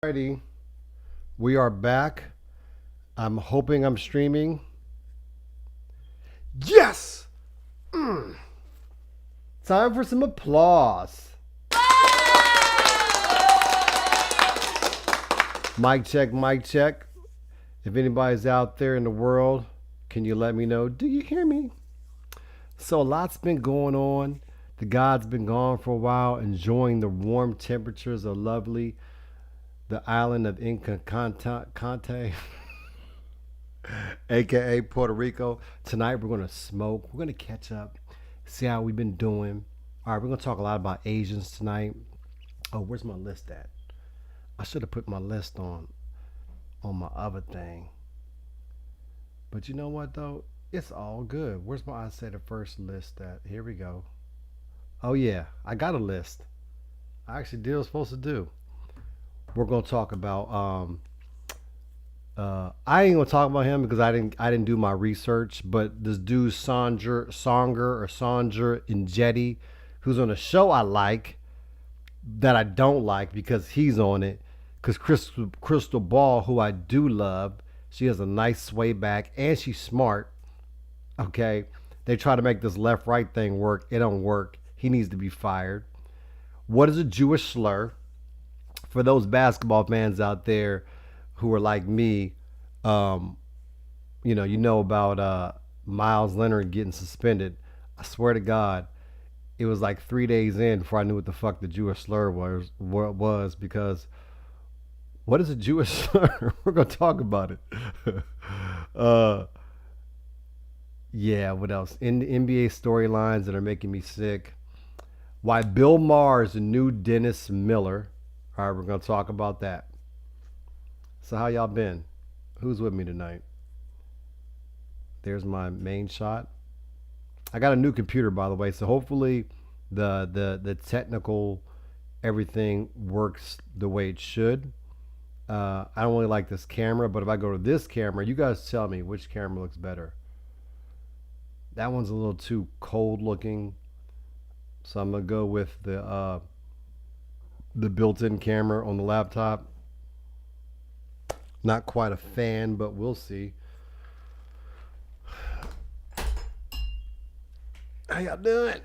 Alrighty, we are back. I'm hoping I'm streaming. Yes! Time for some applause. Mic check, mic check. If anybody's out there in the world, can you let me know? Do you hear me? So a lot's been going on. The God's been gone for a while, enjoying the warm temperatures of lovely the island of Incante, aka Puerto Rico. Tonight we're gonna smoke. We're gonna catch up, see how we've been doing. All right, we're gonna talk a lot about Asians tonight. Oh, where's my list at? I should have put my list on my other thing. But you know what though? It's all good. Where's my I said the first list at? Here we go. Oh yeah, I got a list. I actually did what I was supposed to do. We're gonna talk about I ain't gonna talk about him because I didn't do my research, but this dude Songer and Jetty, who's on a show I like that I don't like because he's on it. Because Crystal Ball, who I do love, she has a nice sway back and she's smart. Okay, they try to make this left right thing work. It don't work. He needs to be fired. What is a Jewish slur? For those basketball fans out there who are like me, you know about Miles Leonard getting suspended. I swear to God, it was like 3 days in before I knew what the fuck the Jewish slur was because what is a Jewish slur? We're gonna talk about it. uh, yeah, what else? In the NBA storylines that are making me sick. Why Bill Maher is the new Dennis Miller. All right, we're gonna talk about that. So how y'all been? Who's with me tonight? There's my main shot. I got a new computer, by the way, so hopefully the technical everything works the way it should. I don't really like this camera, but if I go to this camera, you guys tell me which camera looks better. That one's a little too cold looking, so I'm gonna go with the built-in camera on the laptop. Not quite a fan, but we'll see. How y'all doing?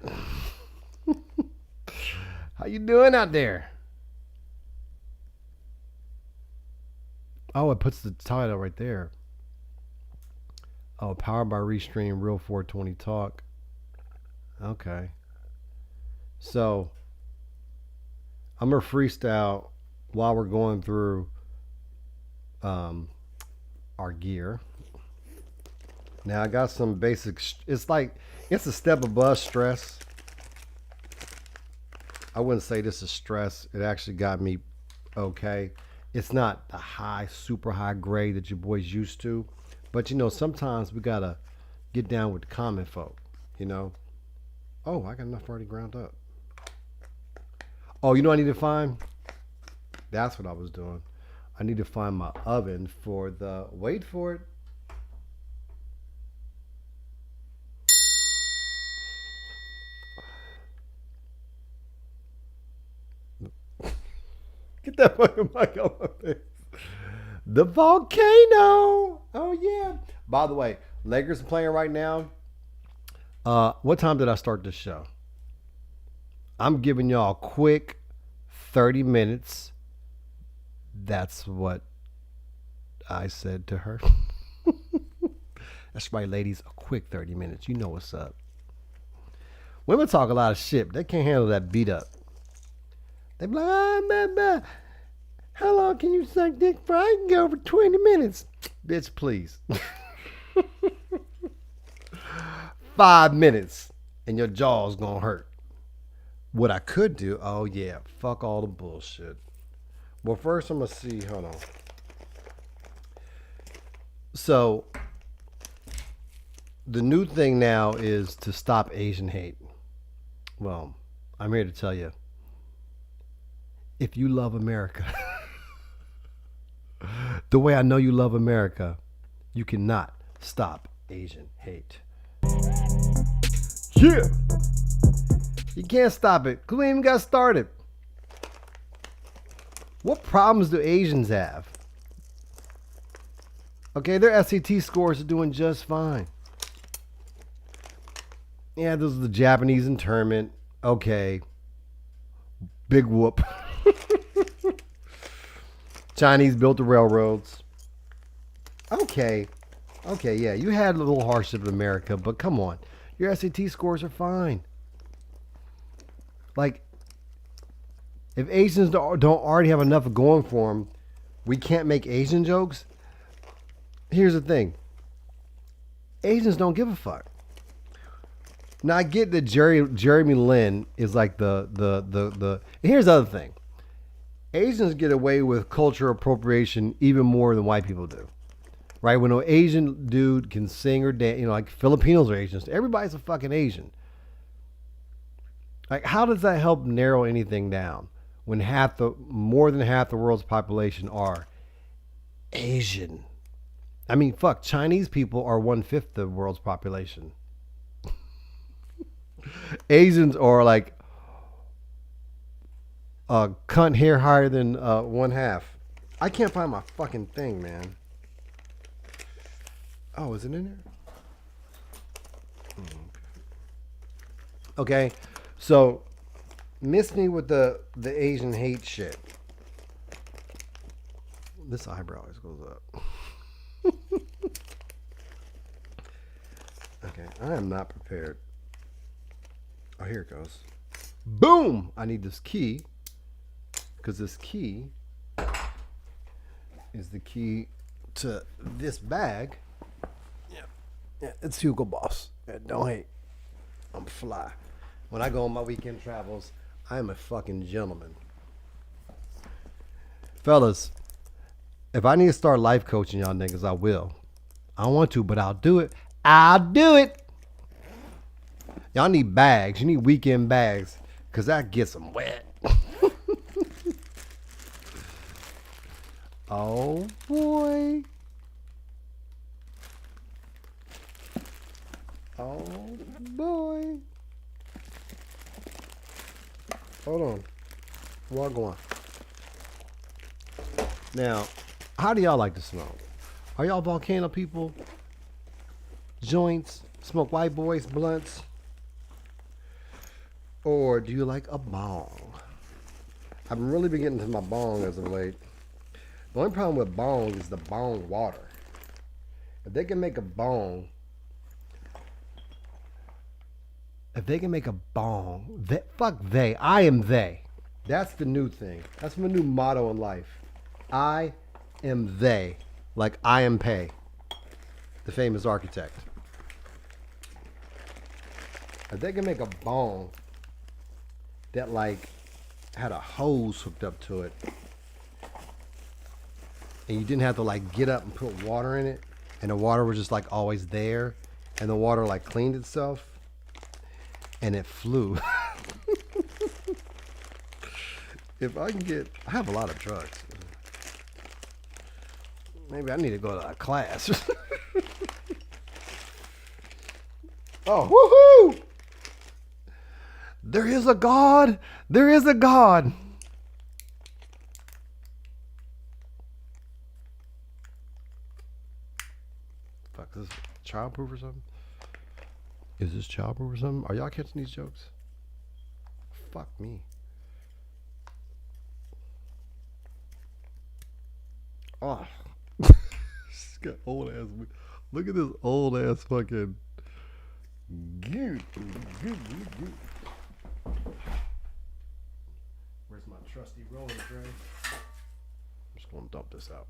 How you doing out there? Oh, it puts the title right there. Oh, powered by Restream Real 420 Talk. Okay. So, I'm gonna freestyle while we're going through our gear. Now I got some basic. It's a step above stress. I wouldn't say this is stress. It actually got me okay. It's not the high, super high grade that your boys used to, but sometimes we gotta get down with the common folk. You know. Oh, I got enough already ground up. Oh, you know what I need to find? That's what I was doing. I need to find my oven for the. Wait for it. Get that fucking mic out my face. The volcano. Oh yeah. By the way, Lakers are playing right now. What time did I start this show? I'm giving y'all a quick 30 minutes. That's what I said to her. That's right, ladies. A quick 30 minutes. You know what's up. Women talk a lot of shit, but they can't handle that beat up. They be like, man, how long can you suck dick for? I can go for 20 minutes. Bitch, please. 5 minutes and your jaw's gonna hurt. What I could do, oh yeah, fuck all the bullshit. Well, first I'm gonna see, hold on. So, the new thing now is to stop Asian hate. Well, I'm here to tell you, if you love America, the way I know you love America, you cannot stop Asian hate. Yeah! You can't stop it, because we ain't even got started. What problems do Asians have? Okay, their SAT scores are doing just fine. Yeah, those are the Japanese internment. Okay. Big whoop. Chinese built the railroads. Okay. Okay, yeah, you had a little hardship in America, but come on. Your SAT scores are fine. Like, if Asians don't already have enough going for them, we can't make Asian jokes. Here's the thing. Asians don't give a fuck. Now I get that Jeremy Lin is like the. Here's the other thing. Asians get away with cultural appropriation even more than white people do, right? When an Asian dude can sing or dance, like Filipinos are Asians. Everybody's a fucking Asian. Like, how does that help narrow anything down when more than half the world's population are Asian? I mean, fuck, Chinese people are 1/5 the world's population. Asians are like a cunt hair higher than 1/2. I can't find my fucking thing, man. Oh, is it in there? Okay, so miss me with the Asian hate shit. This eyebrow always goes up. Okay, I am not prepared. Oh, here it goes. Boom! I need this key. Because this key is the key to this bag. Yeah, it's Hugo Boss. Don't hate. I'm fly. When I go on my weekend travels, I am a fucking gentleman. Fellas, if I need to start life coaching y'all niggas, I will. I don't want to, but I'll do it. I'll do it. Y'all need bags. You need weekend bags. Because that gets them wet. Oh, boy. Oh, boy. Hold on. Walk on. Now, how do y'all like to smoke? Are y'all volcano people? Joints? Smoke white boys, blunts? Or do you like a bong? I've really been getting into my bong as of late. The only problem with bong is the bong water. If they can make a bong, I am they. That's the new thing. That's my new motto in life. I am they. Like I am Pei, the famous architect. If they can make a bong that like had a hose hooked up to it, and you didn't have to like get up and put water in it, and the water was just like always there, and the water like cleaned itself, and it flew. If I can I have a lot of drugs. Maybe I need to go to a class. Oh, woohoo! There is a God. There is a God. Fuck, is this childproof or something? Is this childproof or something? Are y'all catching these jokes? Fuck me. Oh. She's got old ass. Look at this old ass fucking. Where's my trusty rolling tray? I'm just gonna dump this out.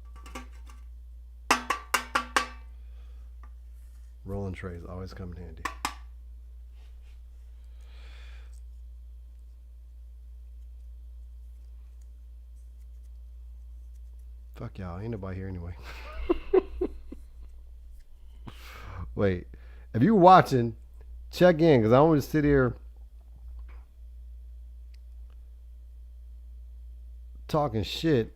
Rolling trays always come in handy. Fuck y'all, ain't nobody here anyway. Wait, if you're watching, check in, because I don't want to sit here talking shit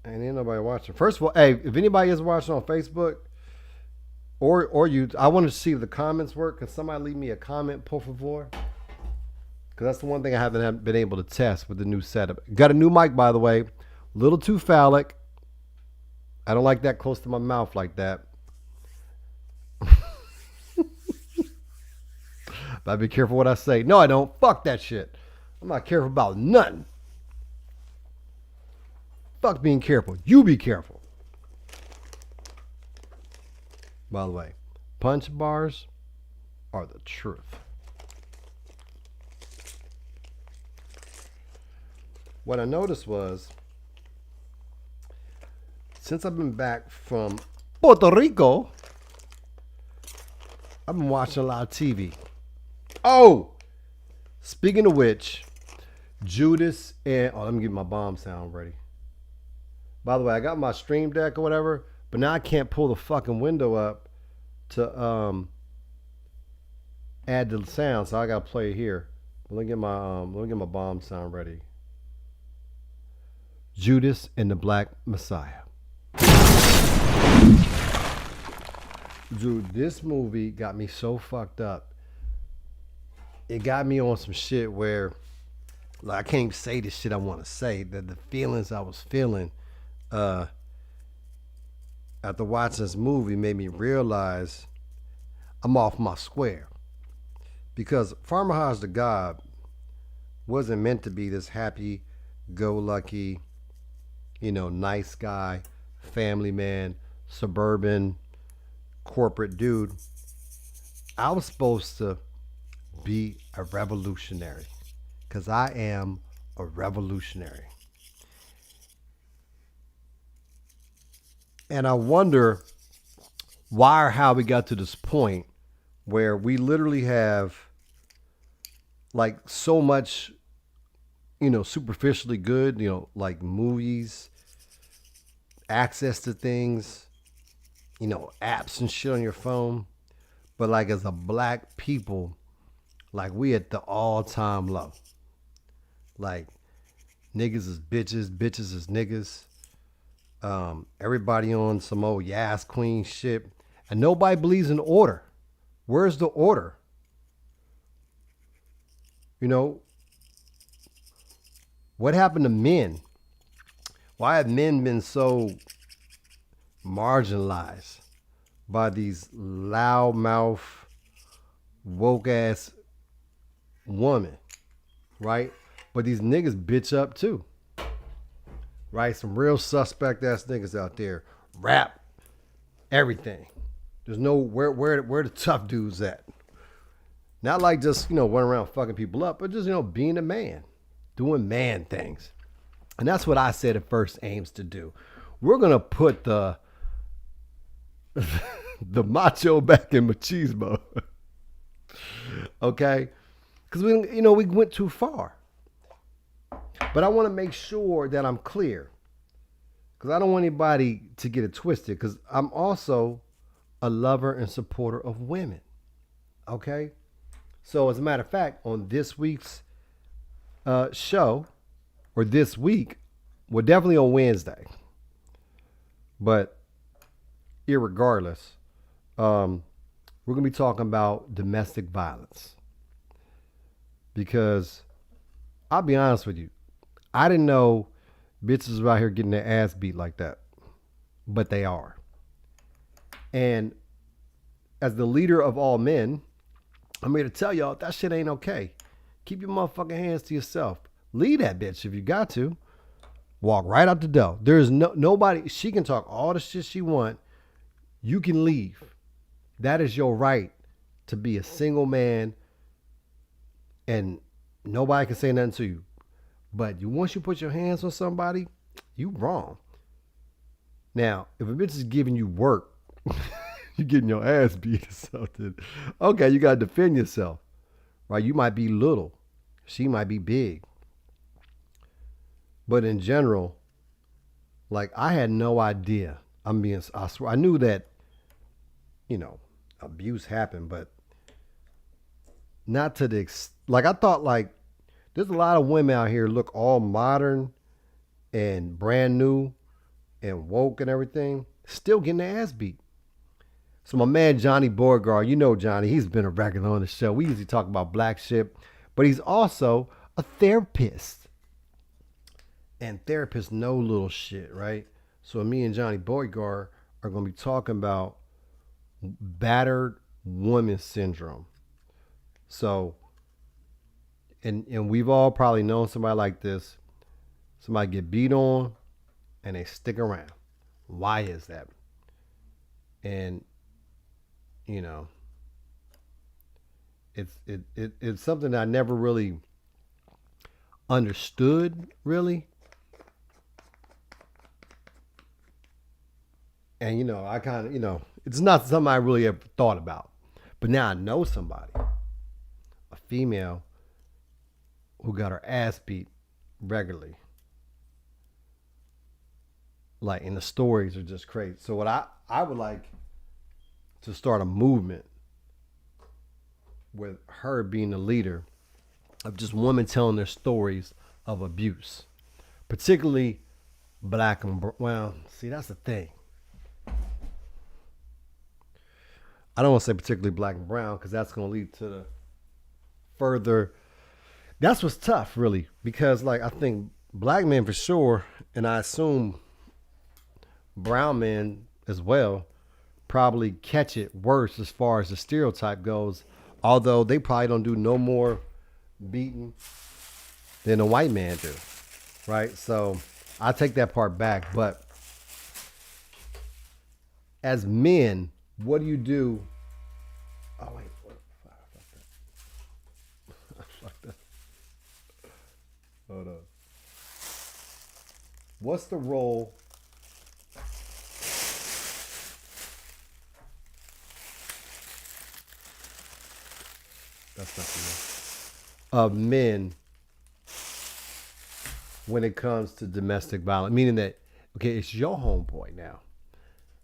and ain't nobody watching. First of all, hey, if anybody is watching on Facebook or you, I want to see if the comments work. Can somebody leave me a comment, por favor? Because that's the one thing I haven't been able to test with the new setup. Got a new mic, by the way. A little too phallic. I don't like that close to my mouth like that. But I be careful what I say. No, I don't. Fuck that shit. I'm not careful about nothing. Fuck being careful. You be careful. By the way, punch bars are the truth. What I noticed was, since I've been back from Puerto Rico, I've been watching a lot of TV. Oh, speaking of which, Judas and let me get my bomb sound ready. By the way, I got my stream deck or whatever, but now I can't pull the fucking window up to add the sound, so I gotta play it here. Let me get my bomb sound ready. Judas and the Black Messiah. Dude, this movie got me so fucked up. It got me on some shit where, like, I can't even say the shit I want to say. That the feelings I was feeling after watching this movie made me realize I'm off my square. Because Farmer Hodge the God wasn't meant to be this happy-go-lucky, nice guy, family man, suburban, corporate dude. I was supposed to be a revolutionary, because I am a revolutionary. And I wonder why or how we got to this point where we literally have like so much, superficially good, like movies, access to things, apps and shit on your phone. But like as a black people, like we at the all-time low. Like niggas is bitches, bitches is niggas. Everybody on some old Yas Queen shit. And nobody believes in order. Where's the order? What happened to men? Why have men been so marginalized by these loudmouth, woke ass women, right? But these niggas bitch up too, right? Some real suspect ass niggas out there, rap, everything. There's no where the tough dudes at. Not like just running around fucking people up, but just being a man, doing man things. And that's what I said at first aims to do. We're gonna put the macho back in machismo. Okay? Because we went too far. But I want to make sure that I'm clear. Because I don't want anybody to get it twisted. Because I'm also a lover and supporter of women. Okay? So as a matter of fact, on this week's show, or this week, well, definitely on Wednesday. But irregardless, we're going to be talking about domestic violence. Because I'll be honest with you, I didn't know bitches were out here getting their ass beat like that. But they are. And as the leader of all men, I'm here to tell y'all that shit ain't okay. Keep your motherfucking hands to yourself. Leave that bitch if you got to. Walk right out the door. There's nobody. She can talk all the shit she want. You can leave. That is your right to be a single man, and nobody can say nothing to you. But once you put your hands on somebody, you wrong. Now, if a bitch is giving you work, you getting your ass beat or something, okay, you got to defend yourself, right? You might be little. She might be big. But in general, like, I had no idea. I swear, I knew that, abuse happened, but not to the, like, I thought, like, there's a lot of women out here look all modern and brand new and woke and everything, still getting their ass beat. So my man, Johnny Beauregard, Johnny, he's been a regular on the show. We usually talk about black shit, but he's also a therapist. And therapists know little shit, right? So me and Johnny Beauregard are going to be talking about battered woman syndrome. So, and we've all probably known somebody like this. Somebody get beat on and they stick around. Why is that? And you know, it's something that I never really understood, really. And I kind of, it's not something I really ever thought about. But now I know somebody, a female who got her ass beat regularly. Like, and the stories are just crazy. So what I would like to start a movement with her being the leader of just women telling their stories of abuse, particularly black and well, see, that's the thing. I don't want to say particularly black and brown because that's going to lead to the further. That's what's tough, really, because like I think black men for sure, and I assume brown men as well, probably catch it worse as far as the stereotype goes. Although they probably don't do no more beating than a white man do, right? So I take that part back. But as men, what do you do? Oh wait, fuck that. Hold on. What's the role? That's not the of men when it comes to domestic violence. Meaning that, okay, it's your homeboy now.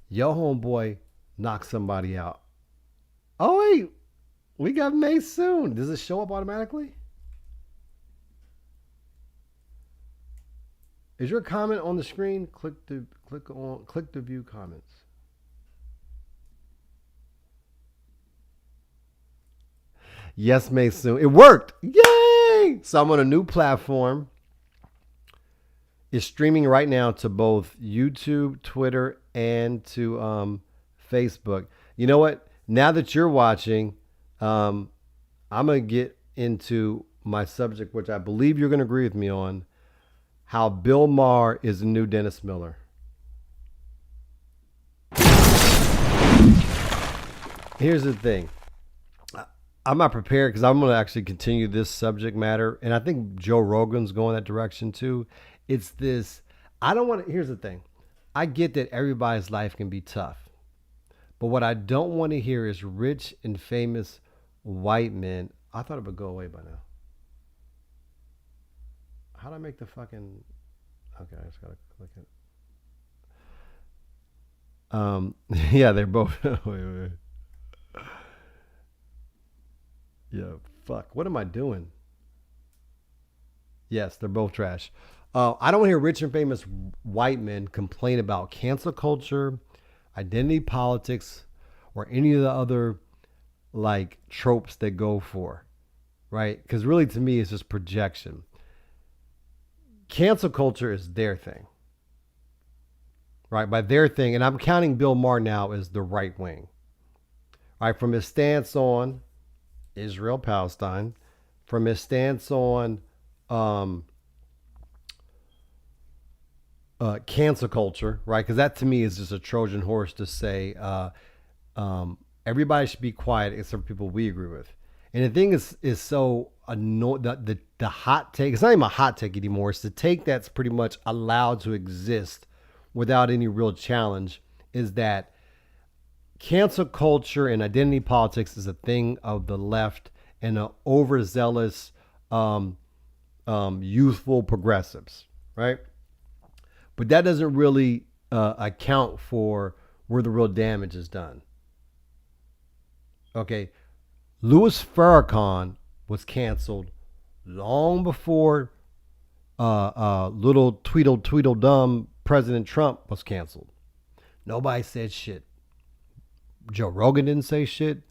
Your homeboy knocks somebody out. Oh wait, we got May soon. Does it show up automatically? Is your comment on the screen? Click the view comments. Yes, May soon. It worked. Yay! So I'm on a new platform. It's streaming right now to both YouTube, Twitter, and to Facebook. You know what? Now that you're watching, I'm going to get into my subject, which I believe you're going to agree with me on, how Bill Maher is the new Dennis Miller. Here's the thing. I'm not prepared because I'm going to actually continue this subject matter. And I think Joe Rogan's going that direction too. It's this, I don't want to, here's the thing. I get that everybody's life can be tough. But what I don't want to hear is rich and famous white men. I thought it would go away by now. How do I make the fucking, okay, I just got to click it. Yeah, they're both, wait. Yeah, fuck. What am I doing? Yes, they're both trash. I don't hear rich and famous white men complain about cancel culture, identity politics, or any of the other like tropes that go for, right? Because really, to me, it's just projection. Cancel culture is their thing, right? By their thing, and I'm counting Bill Maher now as the right wing, right? From his stance on Israel, Palestine, from his stance on cancel culture, right? Because that to me is just a Trojan horse to say everybody should be quiet except for people we agree with. And the thing is so annoying. The hot take, it's not even a hot take anymore. It's the take that's pretty much allowed to exist without any real challenge, is that cancel culture and identity politics is a thing of the left and the overzealous, youthful progressives, right? But that doesn't really account for where the real damage is done. Okay, Louis Farrakhan was canceled long before little Tweedledum President Trump was canceled. Nobody said shit. Joe Rogan didn't say shit.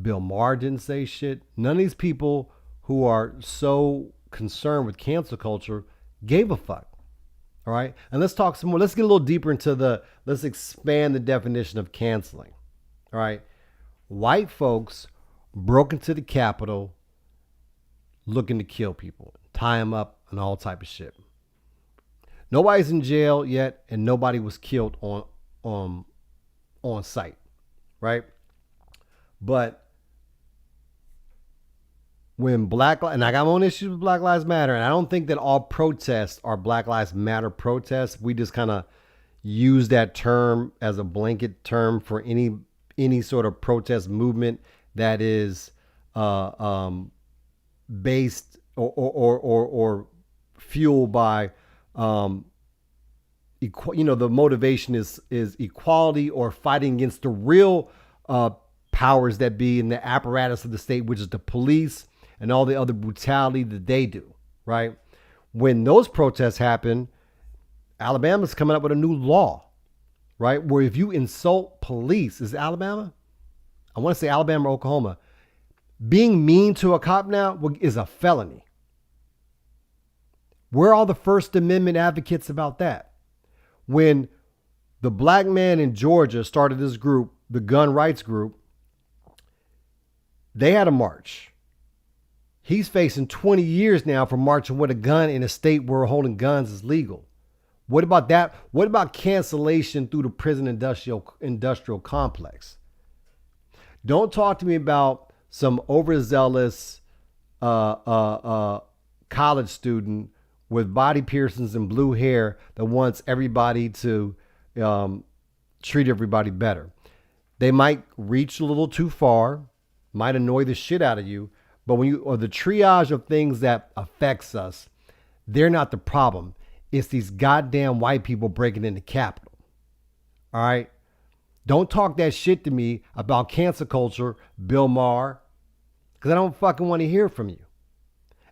Bill Maher didn't say shit. None of these people who are so concerned with cancel culture gave a fuck. All right. And let's talk some more. Let's get a little deeper into let's expand the definition of canceling. All right. White folks broke into the Capitol looking to kill people, tie them up, and all type of shit. Nobody's in jail yet, and nobody was killed on site, right? But when and I got my own issues with Black Lives Matter, and I don't think that all protests are Black Lives Matter protests. We just kind of use that term as a blanket term for any sort of protest movement that is based or fueled by the motivation is equality or fighting against the real powers that be in the apparatus of the state, which is the police and all the other brutality that they do, right? When those protests happen, Alabama's coming up with a new law, right? Where if you insult police, is it Alabama? I want to say Alabama or Oklahoma. Being mean to a cop now is a felony. Where are all the First Amendment advocates about that? When the black man in Georgia started this group, the gun rights group, they had a march. He's facing 20 years now for marching with a gun in a state where holding guns is legal. What about that? What about cancellation through the prison industrial complex? Don't talk to me about some overzealous college student with body piercings and blue hair that wants everybody to treat everybody better. They might reach a little too far, might annoy the shit out of you, but the triage of things that affects us, they're not the problem. It's these goddamn white people breaking into Capitol. All right? Don't talk that shit to me about cancel culture, Bill Maher, because I don't fucking want to hear from you.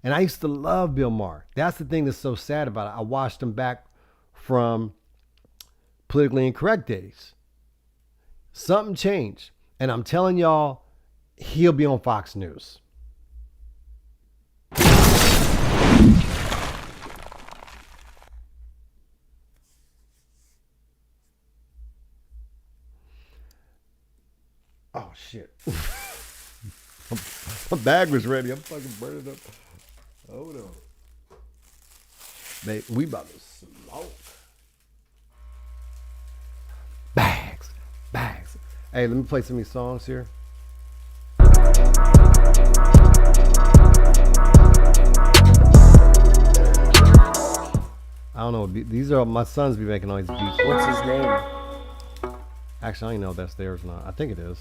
And I used to love Bill Maher. That's the thing that's so sad about it. I watched him back from politically incorrect days. Something changed. And I'm telling y'all, he'll be on Fox News. Oh, shit. My bag was ready. I'm fucking burning up. Hold on. We about to smoke. Bags. Hey, let me play some of these songs here. I don't know. These are my sons be making all these beats. What's his name? Actually, I don't even know if that's theirs or not. I think it is.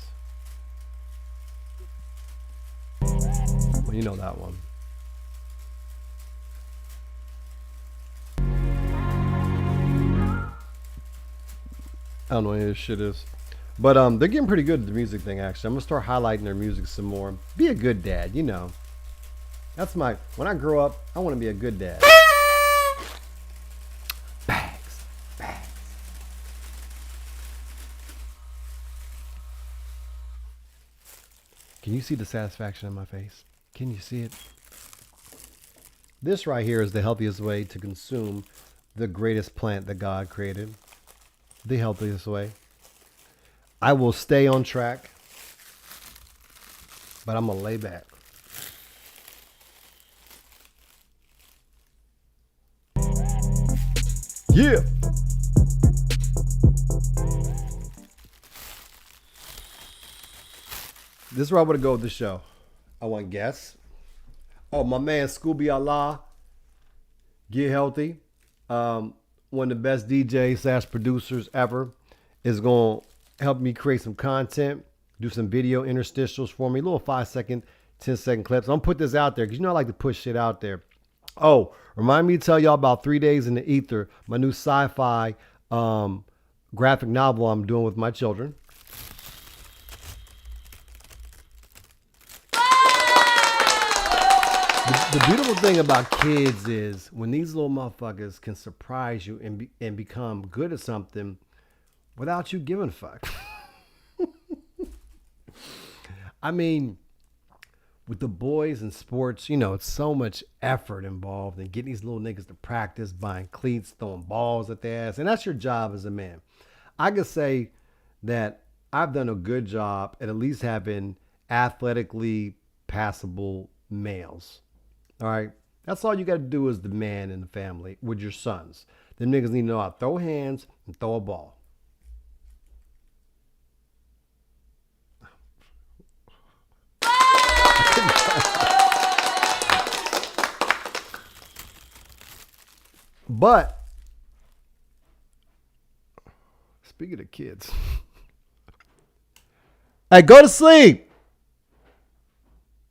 Well, you know that one. I don't know what any of this shit is. But they're getting pretty good at the music thing, actually. I'm going to start highlighting their music some more. Be a good dad, you know. When I grow up, I want to be a good dad. Bags. Can you see the satisfaction in my face? Can you see it? This right here is the healthiest way to consume the greatest plant that God created. The healthiest way. I will stay on track, but I'm going to lay back. Yeah. This is where I want to go with the show. I want guests. Oh, my man, Scooby Allah. Get healthy. One of the best DJs / producers ever is going to help me create some content, do some video interstitials for me, little 5-second, 10-second clips. I'm going to put this out there because I like to push shit out there. Oh, remind me to tell y'all about 3 Days in the Ether, my new sci-fi graphic novel I'm doing with my children. The beautiful thing about kids is when these little motherfuckers can surprise you and become good at something without you giving a fuck. I mean, with the boys in sports, you know, it's so much effort involved in getting these little niggas to practice, buying cleats, throwing balls at their ass. And that's your job as a man. I could say that I've done a good job at least having athletically passable males. All right. That's all you got to do as the man in the family with your sons. Them niggas need to know how to throw hands and throw a ball. But speaking of kids, hey, go to sleep.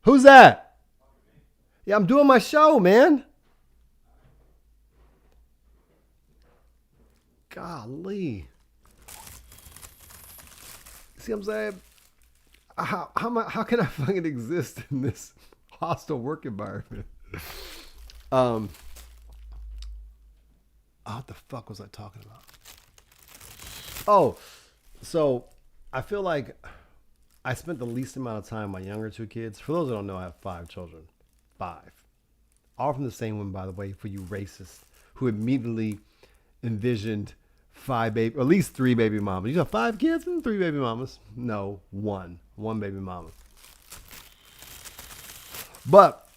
Who's that? Yeah, I'm doing my show, man. Golly. See what I'm saying? How can I fucking exist in this hostile work environment? What the fuck was I talking about? Oh, so I feel like I spent the least amount of time with my younger two kids. For those that don't know, I have 5 children. 5. All from the same one, by the way, for you racists who immediately envisioned 5 baby, or at least 3 baby mamas. You got 5 kids and 3 baby mamas? No, 1. 1 baby mama. But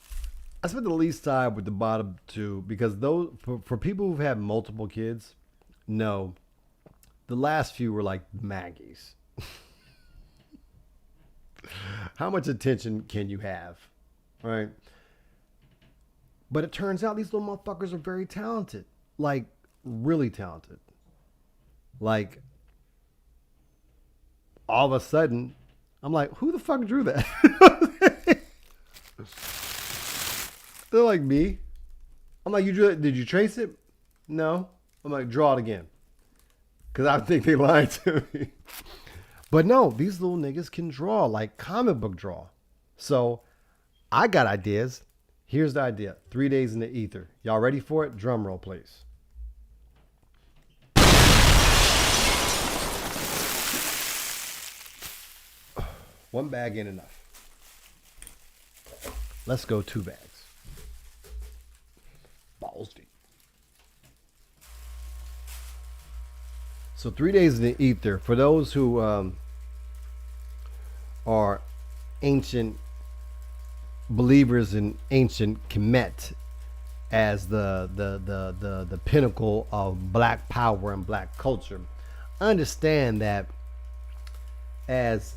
I spent the least time with the bottom 2 because those for people who've had multiple kids, no, the last few were like Maggies. How much attention can you have? Right? But it turns out these little motherfuckers are very talented. Like, really talented. Like, all of a sudden, I'm like, who the fuck drew that? They're like, me. I'm like, you drew it? Did you trace it? No. I'm like, draw it again. Because I think they lied to me. But no, these little niggas can draw like comic book draw. So I got ideas. Here's the idea. 3 days in the ether. Y'all ready for it? Drum roll, please. One bag ain't enough. Let's go 2 bags. Balls deep. So 3 days in the ether. For those who are ancient believers in ancient Kemet as the pinnacle of black power and black culture, understand that as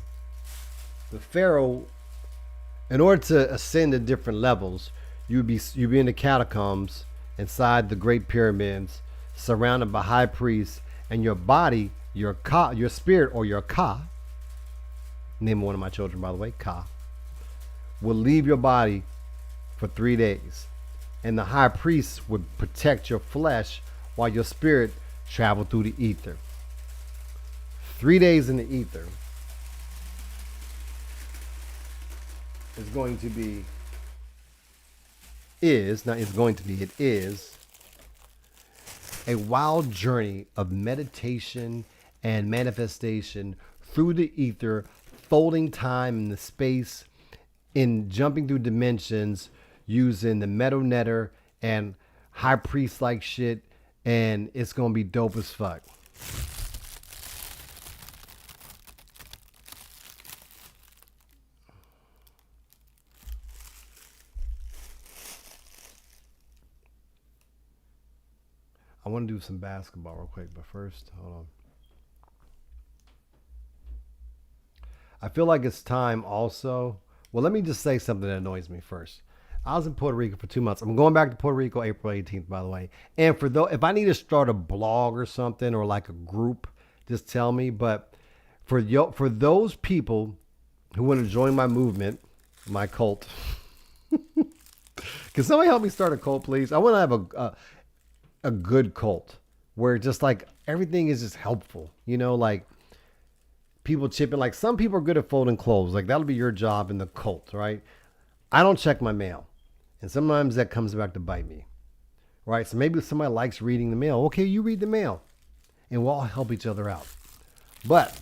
the pharaoh, in order to ascend to different levels, you'd be in the catacombs inside the great pyramids, surrounded by high priests, and your body, your spirit, or your ka, name of one of my children, by the way, ka, will leave your body for 3 days. And the high priest would protect your flesh while your spirit traveled through the ether. 3 days in the ether is going to be, it is a wild journey of meditation and manifestation through the ether, folding time and the space, in jumping through dimensions using the metal netter and high priest like shit, and it's gonna be dope as fuck. I want to do some basketball real quick, but first, hold on. I feel like it's time also. Well, let me just say something that annoys me first. I was in Puerto Rico for 2 months. I'm going back to Puerto Rico April 18th, by the way. And for those, if I need to start a blog or something, or like a group, just tell me. But for those people who want to join my movement, my cult, can somebody help me start a cult, please? I want to have a good cult where just like everything is just helpful, you know, like people chipping. Like some people are good at folding clothes, like that'll be your job in the cult, right? I don't check my mail, and sometimes that comes back to bite me, right? So maybe somebody likes reading the mail. Okay, you read the mail and we'll all help each other out. But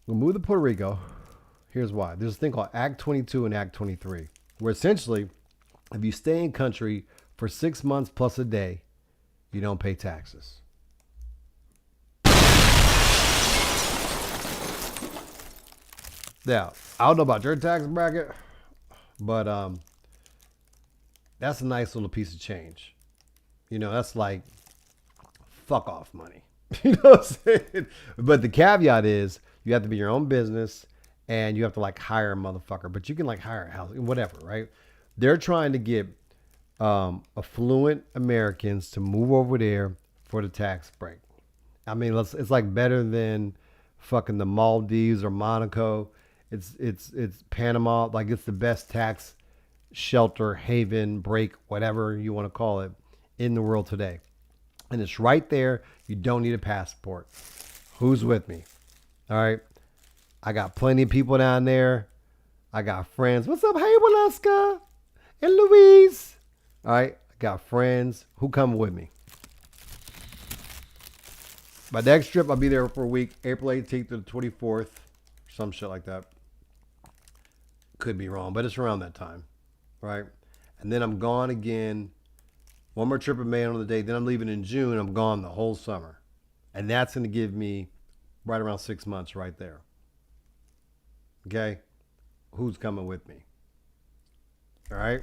We'll move to Puerto Rico. Here's why. There's a thing called Act 22 and Act 23, where essentially, if you stay in country for 6 months plus a day, you don't pay taxes. Now, I don't know about your tax bracket, but that's a nice little piece of change. That's like fuck off money. You know what I'm saying? But the caveat is you have to be your own business and you have to like hire a motherfucker. But you can like hire a house, whatever, right? They're trying to get affluent Americans to move over there for the tax break. I mean, it's like better than fucking the Maldives or Monaco. It's Panama. Like it's the best tax shelter, haven, break, whatever you want to call it, in the world today. And it's right there. You don't need a passport. Who's with me? All right. I got plenty of people down there. I got friends. What's up? Hey, Waleska and Louise. All right. I got friends. Who come with me? My next trip, I'll be there for a week, April 18th to the 24th. Some shit like that. Could be wrong, but it's around that time. Right. And then I'm gone again. One more trip in May on the day. Then I'm leaving in June. I'm gone the whole summer. And that's going to give me right around 6 months right there. Okay? Who's coming with me? All right?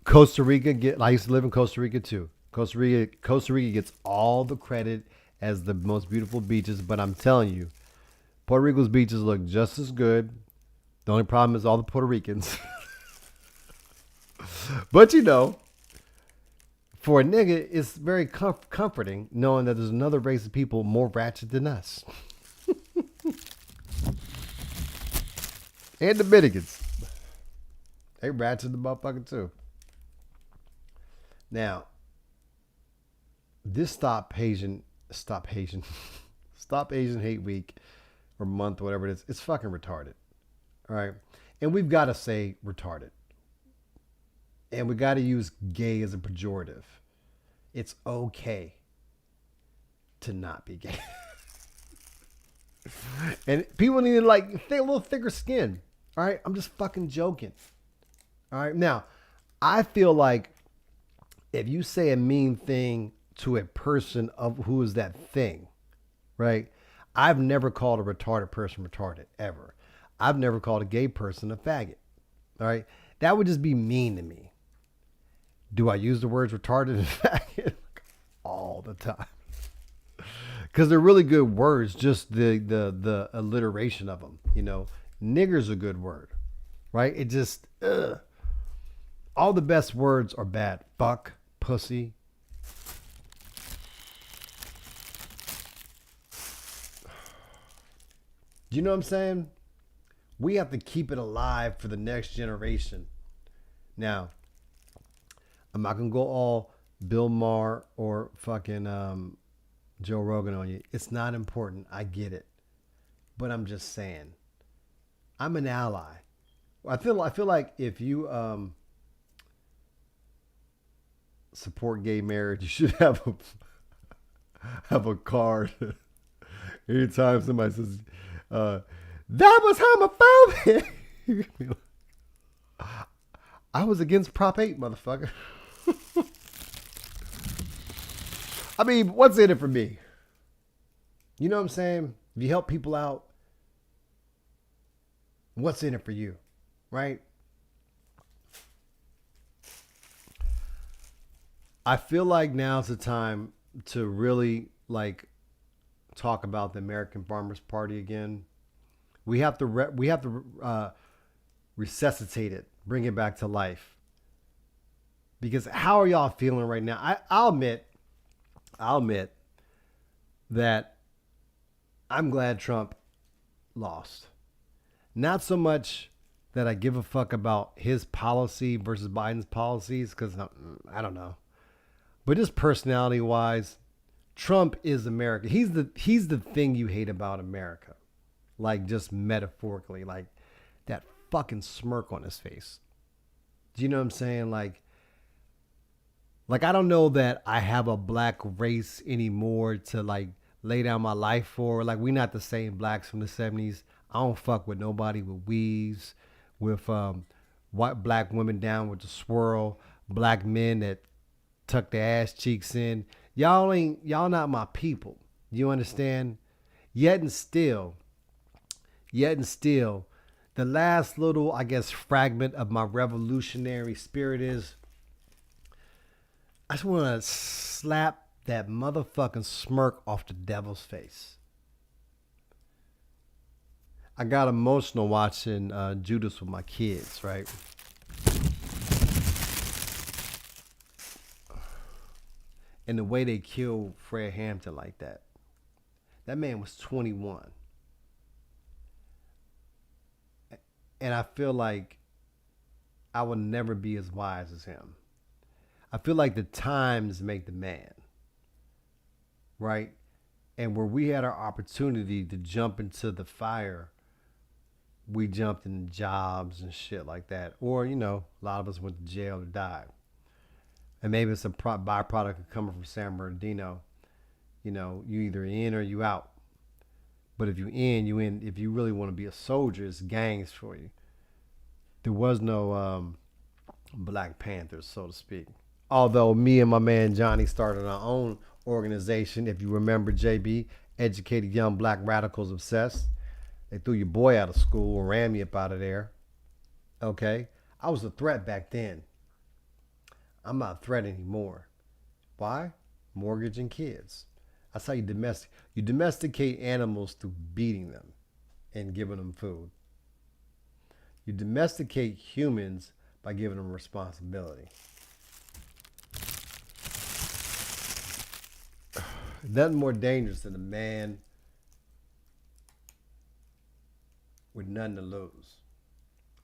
Costa Rica, I used to live in Costa Rica too. Costa Rica gets all the credit as the most beautiful beaches, but I'm telling you, Puerto Rico's beaches look just as good. The only problem is all the Puerto Ricans. But for a nigga, it's very comforting knowing that there's another race of people more ratchet than us. And Dominicans. They ratchet the motherfucker too. Now, this Stop Asian Hate Week or month, whatever it is, it's fucking retarded. All right? And we've got to say retarded. And we got to use gay as a pejorative. It's okay to not be gay. And people need to like a little thicker skin. All right? I'm just fucking joking. All right? Now, I feel like if you say a mean thing to a person of who is that thing, right? I've never called a retarded person retarded, ever. I've never called a gay person a faggot. All right? That would just be mean to me. Do I use the words retarded and faggot? All the time. Because they're really good words, just the alliteration of them. Nigger's a good word, right? It just, all the best words are bad. Fuck, pussy. Do you know what I'm saying? We have to keep it alive for the next generation. Now, I'm not going to go all Bill Maher or fucking Joe Rogan on you. It's not important. I get it. But I'm just saying. I'm an ally. I feel like if you support gay marriage, you should have a card. Anytime somebody says, that was homophobic. I was against Prop 8, motherfucker. I mean, what's in it for me? You know what I'm saying? If you help people out, what's in it for you? Right? I feel like now's the time to really like talk about the American Farmers Party again. We have to resuscitate it, bring it back to life. Because how are y'all feeling right now? I'll admit that I'm glad Trump lost. Not so much that I give a fuck about his policy versus Biden's policies, because I don't know. But just personality wise, Trump is America. He's the thing you hate about America. Like just metaphorically, like that fucking smirk on his face. Do you know what I'm saying? Like I don't know that I have a black race anymore to like lay down my life for. Like, we not the same blacks from the 70s. I don't fuck with nobody with weaves, with white black women down with the swirl, black men that tuck their ass cheeks in. Y'all not my people. You understand? Yet and still, the last little, I guess, fragment of my revolutionary spirit is I just want to slap that motherfucking smirk off the devil's face. I got emotional watching Judas with my kids, right? And the way they killed Fred Hampton like that. That man was 21. And I feel like I will never be as wise as him. I feel like the times make the man, right? And where we had our opportunity to jump into the fire, we jumped into jobs and shit like that. Or, a lot of us went to jail or died. And maybe it's a byproduct of coming from San Bernardino. You either in or you out. But if you in, you in. If you really want to be a soldier, it's gangs for you. There was no Black Panthers, so to speak. Although me and my man Johnny started our own organization, if you remember, JB, Educated Young Black Radicals Obsessed. They threw your boy out of school and ran me up out of there. Okay? I was a threat back then. I'm not a threat anymore. Why? Mortgage and kids. That's how you domesticate animals through beating them and giving them food. You domesticate humans by giving them responsibility. Nothing more dangerous than a man with nothing to lose.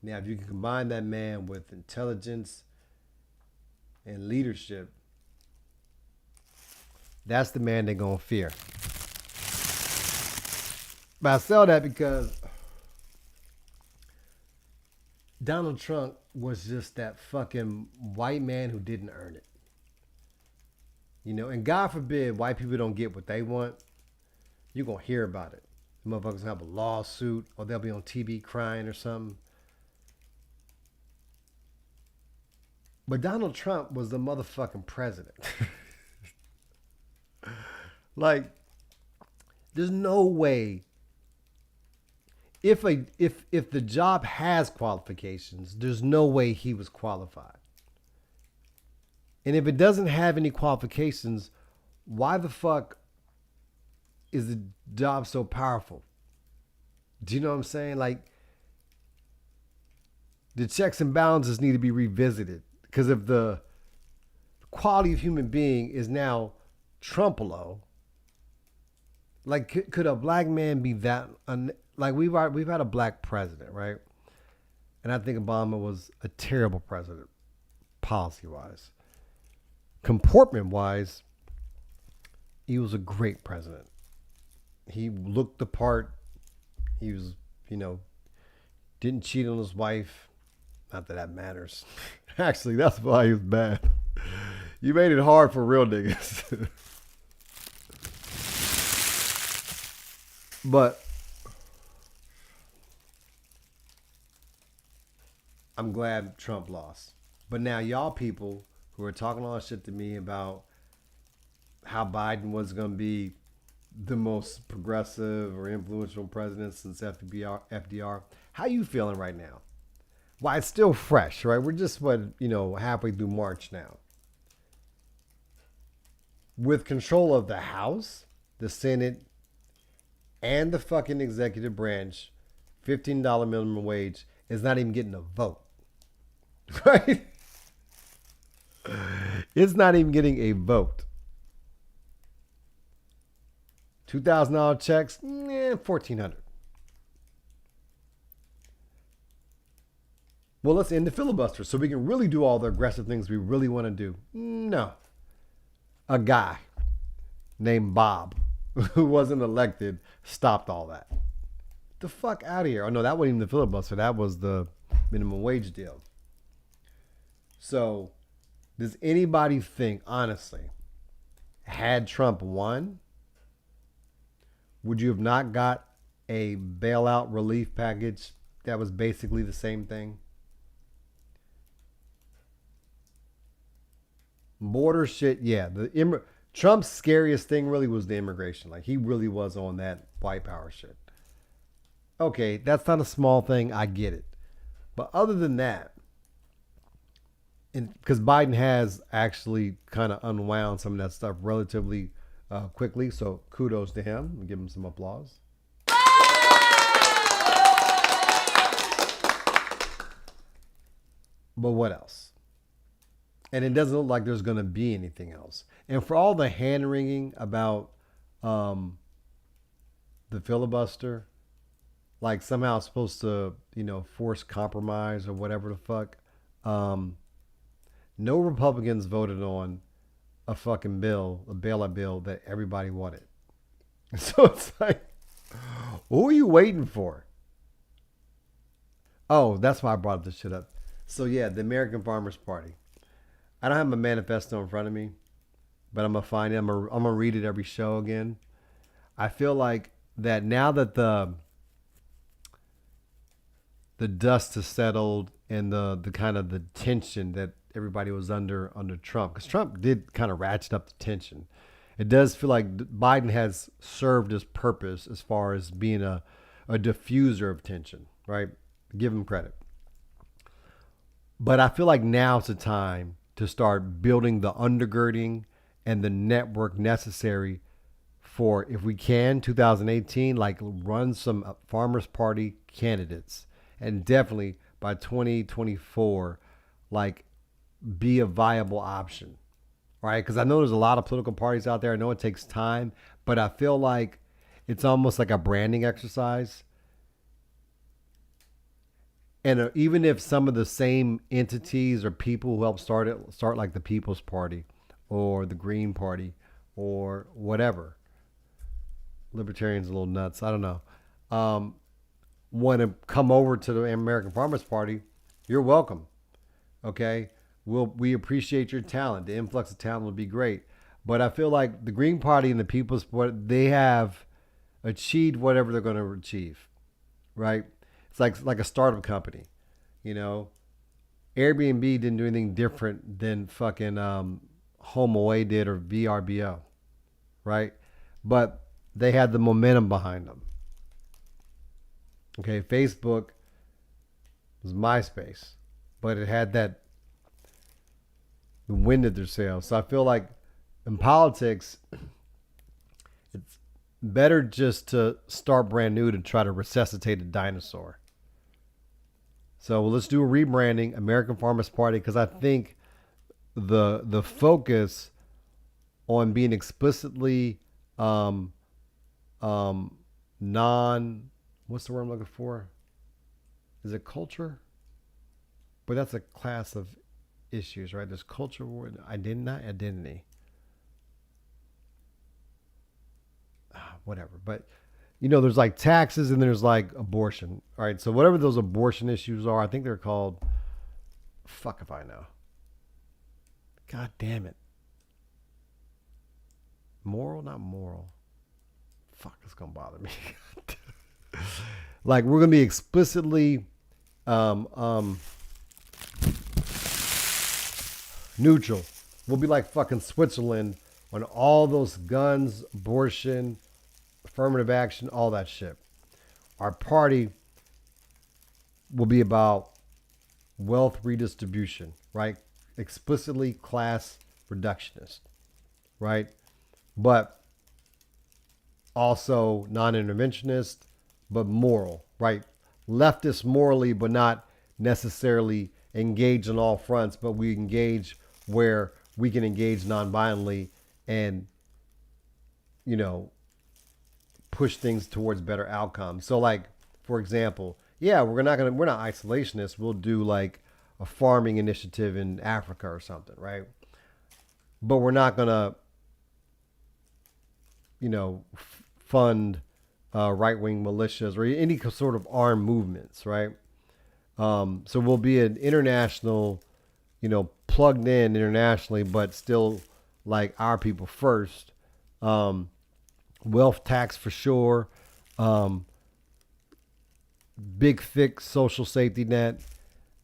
Now, if you can combine that man with intelligence and leadership, that's the man they're going to fear. But I sell that because Donald Trump was just that fucking white man who didn't earn it. And God forbid white people don't get what they want, you're going to hear about it. The motherfuckers have a lawsuit or they'll be on TV crying or something. But Donald Trump was the motherfucking president. Like, there's no way. If the job has qualifications, there's no way he was qualified. And if it doesn't have any qualifications, why the fuck is the job so powerful? Do you know what I'm saying? Like, the checks and balances need to be revisited. Because if the quality of human being is now Trumpolo, like, could a black man be that? Like, we've had a black president, right? And I think Obama was a terrible president, policy-wise. Comportment-wise, he was a great president. He looked the part. He was, didn't cheat on his wife. Not that that matters. Actually, that's why he was bad. You made it hard for real niggas. But I'm glad Trump lost. But now y'all people who are talking all that shit to me about how Biden was going to be the most progressive or influential president since FDR, how you feeling right now? Why, it's still fresh, right? We're just, halfway through March now. With control of the House, the Senate, and the fucking executive branch, $15 minimum wage is not even getting a vote. Right? It's not even getting a vote. $2,000 checks, $1,400. Well, let's end the filibuster so we can really do all the aggressive things we really want to do. No. A guy named Bob, who wasn't elected, stopped all that. The fuck out of here. Oh, no, that wasn't even the filibuster. That was the minimum wage deal. So, does anybody think, honestly, had Trump won, would you have not got a bailout relief package that was basically the same thing? Border shit, yeah. Trump's scariest thing really was the immigration. Like he really was on that white power shit. Okay, that's not a small thing. I get it, but other than that, because Biden has actually kind of unwound some of that stuff relatively quickly, so kudos to him. Give him some applause. But what else? And it doesn't look like there's going to be anything else. And for all the hand wringing about um, the filibuster, like somehow it's supposed to, force compromise or whatever the fuck. Um, no Republicans voted on a fucking bill, a bailout bill that everybody wanted. So it's like, who are you waiting for? Oh, that's why I brought this shit up. So yeah, the American Farmers Party. I don't have my manifesto in front of me, but I'm gonna find it. I'm gonna read it every show again. I feel like that now that the dust has settled and the kind of the tension that everybody was under Trump, because Trump did kind of ratchet up the tension. It does feel like Biden has served his purpose as far as being a diffuser of tension, right? Give him credit. But I feel like now's the time to start building the undergirding and the network necessary for, if we can, 2018, like run some Farmers Party candidates. And definitely by 2024, like be a viable option, right? Because I know there's a lot of political parties out there. I know it takes time, but I feel like it's almost like a branding exercise. And even if some of the same entities or people who helped start like the People's Party or the Green Party or whatever, libertarians a little nuts, I don't know, want to come over to the American Farmers Party, you're welcome. Okay, we appreciate your talent. The influx of talent would be great, but I feel like the Green Party and the People's Party, they have achieved whatever they're going to achieve, right? It's like a startup company, Airbnb didn't do anything different than fucking HomeAway did or VRBO, right? But they had the momentum behind them. Okay, Facebook was MySpace, but it had that wind at their sails. So I feel like in politics, it's better just to start brand new than try to resuscitate a dinosaur. So let's do a rebranding, American Farmers Party, because I think the focus on being explicitly non, what's the word I'm looking for? Is it culture? But that's a class of issues, right? There's culture, identity, not identity. Whatever. But, there's like taxes and there's like abortion. All right. So whatever those abortion issues are, I think they're called, fuck if I know. God damn it. Moral, not moral. Fuck, it's going to bother me. Like we're going to be explicitly neutral. We'll be like fucking Switzerland on all those guns, abortion, affirmative action, all that shit. Our party will be about wealth redistribution, right? Explicitly class reductionist, right? But also non-interventionist, but moral, right? Leftist morally, but not necessarily engaged on all fronts, but we engage where we can engage non-violently and, push things towards better outcomes. So like, for example, yeah, we're not isolationists. We'll do like a farming initiative in Africa or something, right? But we're not gonna, fund right-wing militias or any sort of armed movements, right? So we'll be an international, plugged in internationally, but still like our people first, wealth tax for sure, um, big thick social safety net.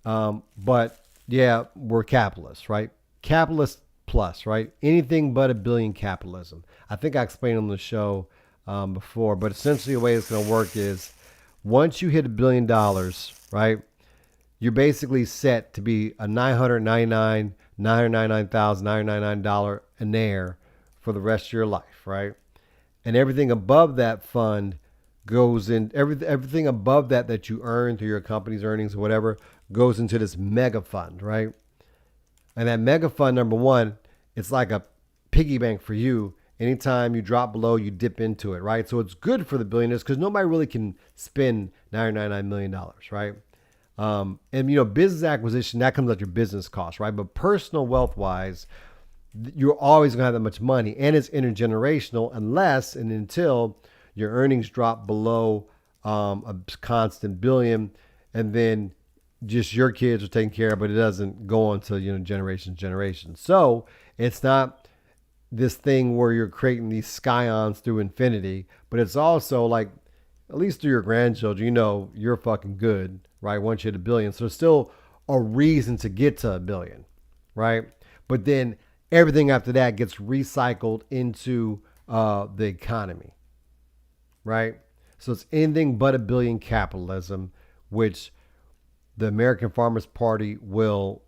But yeah, we're capitalists, right? Capitalist plus, right? Anything but a billion capitalism. I think I explained on the show before, but essentially the way it's going to work is once you hit $1 billion, right? You're basically set to be a $999,999 an heir for the rest of your life, right? And everything above that fund goes in everything above that you earn through your company's earnings or whatever goes into this mega fund, right? And that mega fund, number one, it's like a piggy bank for you. Anytime you drop below, you dip into it, right? So it's good for the billionaires because nobody really can spend $999 million, right? And business acquisition that comes at your business cost, right? But personal wealth wise, you're always gonna have that much money, and it's intergenerational unless and until your earnings drop below a constant billion, and then just your kids are taken care of, but it doesn't go on to generations. So it's not this thing where you're creating these scions through infinity, but it's also like at least through your grandchildren, you're fucking good, right? Once you hit $1 billion, so there's still a reason to get to $1 billion, right? But then everything after that gets recycled into the economy, right? So it's anything but $1 billion capitalism, which the American Farmers Party will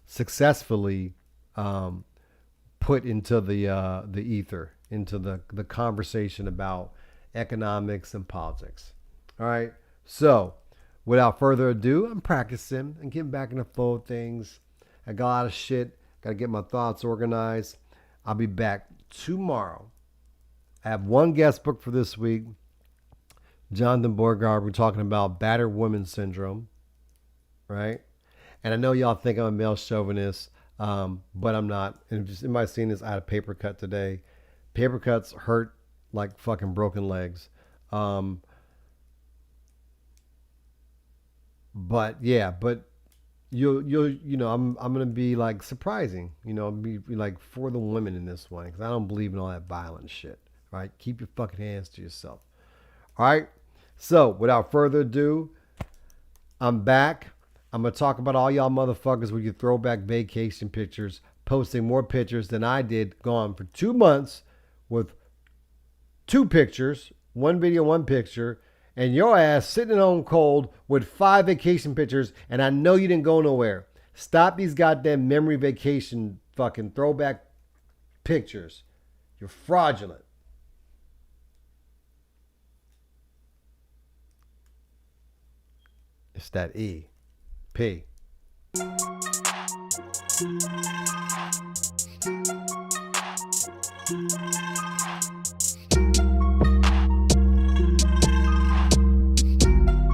successfully put into the ether, into the conversation about economics and politics. All right. So without further ado, I'm practicing and getting back in the flow of things. I got a lot of shit. Got to get my thoughts organized. I'll be back tomorrow. I have one guest book for this week. Jonathan Borgard. We're talking about battered women syndrome, right? And I know y'all think I'm a male chauvinist, but I'm not. And if anybody seen this, I had a paper cut today. Paper cuts hurt like fucking broken legs. But yeah, but I'm gonna be like surprising, be like for the women in this one because I don't believe in all that violent shit. Right? Keep your fucking hands to yourself. All right. So without further ado, I'm back. I'm gonna talk about all y'all motherfuckers with your throwback vacation pictures, posting more pictures than I did, gone for 2 months with 2 pictures, one video, one picture, and your ass sitting home cold with 5 vacation pictures, and I know you didn't go nowhere. Stop these goddamn memory vacation fucking throwback pictures. You're fraudulent. It's that E. P.